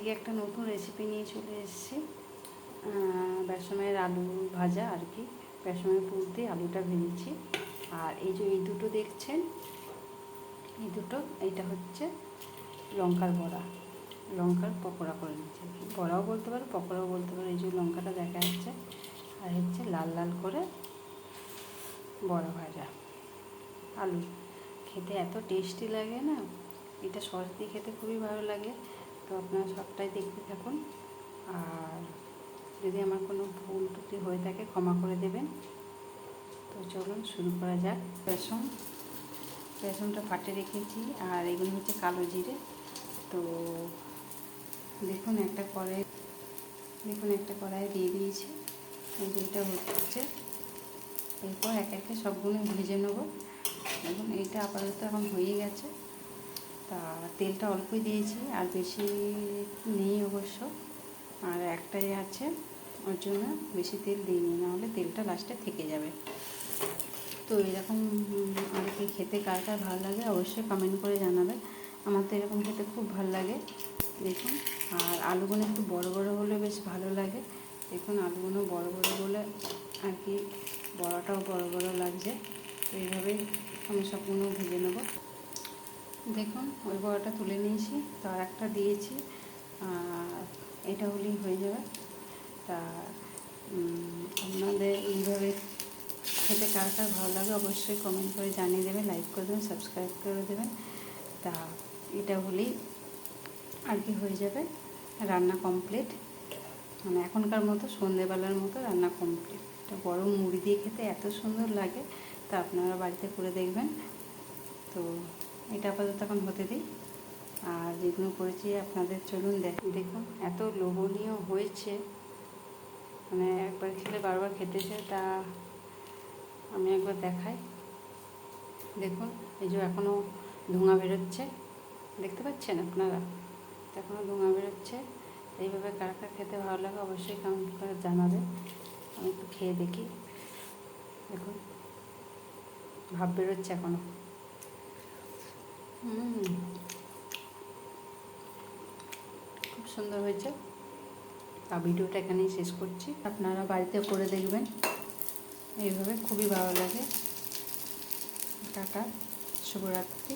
আজকে একটা নতুন রেসিপি নিয়ে চলে এসেছি। বেসনের আলু ভাজা আর কি, বেসনের পুর দিয়ে আলুটা ভেজেছি। আর এই যে এই দুটো দেখছেন, এই দুটো, এইটা হচ্ছে লঙ্কার বড়া, লঙ্কার পকোড়া করে নিচ্ছি। বড়াও বলতে পারো, পকোড়াও বলতে পারো। এই যে লঙ্কাটা দেখা যাচ্ছে, আর হচ্ছে লাল লাল করে বড়া ভাজা আলু। খেতে এত টেস্টি লাগে না, এটা সস দিয়ে খেতে খুবই ভালো লাগে। তো আপনারা সবটাই দেখতে থাকুন। আর যদি আমার কোনো ভুল ত্রুটি হয়ে থাকে ক্ষমা করে দেবেন। তো চলুন শুরু করা যাক। বেসনটা ফাটে রেখেছি, আর এগুলো হচ্ছে কালো জিরে। তো দেখুন একটা কড়াই দিয়ে দিয়েছি। এই যে এটা হচ্ছে, এরপর এক একে সবগুলো ভেজে নেবো। দেখুন এইটা আপাতত এখন হয়ে গেছে। তা তেলটা অল্পই দিয়েছি, আর বেশি নেই অবশ্য, আর একটাই আছে, ওর জন্য বেশি তেল দিইনি, নাহলে তেলটা লাস্টে থেকে যাবে। তো এরকম আর কি খেতে কার কার ভালো লাগে অবশ্যই কমেন্ট করে জানাবে। আমার তো এরকম খেতে খুব ভালো লাগে। দেখুন, আর আলুগুলো একটু বড় বড় হলে বেশ ভালো লাগে। দেখুন আলুগুলো বড় বড় হলে আর কি বড়াটাও বড় বড় লাগছে। তো এইভাবেই আমি সবগুলো ভেজে নেব। দেখুন ওই বড়াটা তুলে নিয়েছি, তো আর একটা দিয়েছি, আর এটা হলেই হয়ে যাবে। তা আপনাদের এইভাবে খেতে কার কার ভালো লাগে অবশ্যই কমেন্ট করে জানিয়ে দেবেন, লাইক করে দেবেন, সাবস্ক্রাইব করে দেবেন। তা এটা হলেই আর কি হয়ে যাবে, রান্না কমপ্লিট। মানে এখনকার মতো সন্ধেবেলার মতো রান্না কমপ্লিট। তো গরম মুড়ি দিয়ে খেতে এত সুন্দর লাগে, তা আপনারা বাড়িতে করে দেখবেন। তো এটা আপাতত এখন হতে দিই। আর যেগুলো করেছি আপনাদের চলুন দেখুন, এত লোভনীয় হয়েছে, মানে একবার খেলে বারবার খেতে চাই। তা আমি একবার দেখাই। দেখুন এই যে এখনও ধোঁয়া বেরোচ্ছে, দেখতে পাচ্ছেন আপনারা? এখনও ধোঁয়া বেরোচ্ছে। এইভাবে কার কার খেতে ভালো লাগে অবশ্যই কমেন্ট করে জানাবে। আমি একটু খেয়ে দেখি। দেখুন ভাব বেরোচ্ছে এখনও। খুব সুন্দর হয়েছে। তা ভিডিওটা এখানেই শেষ করছি, আপনারা বাড়িতে করে দেখবেন। এইভাবে খুবই ভালো লাগে। টাটা, শুভরাত্রি।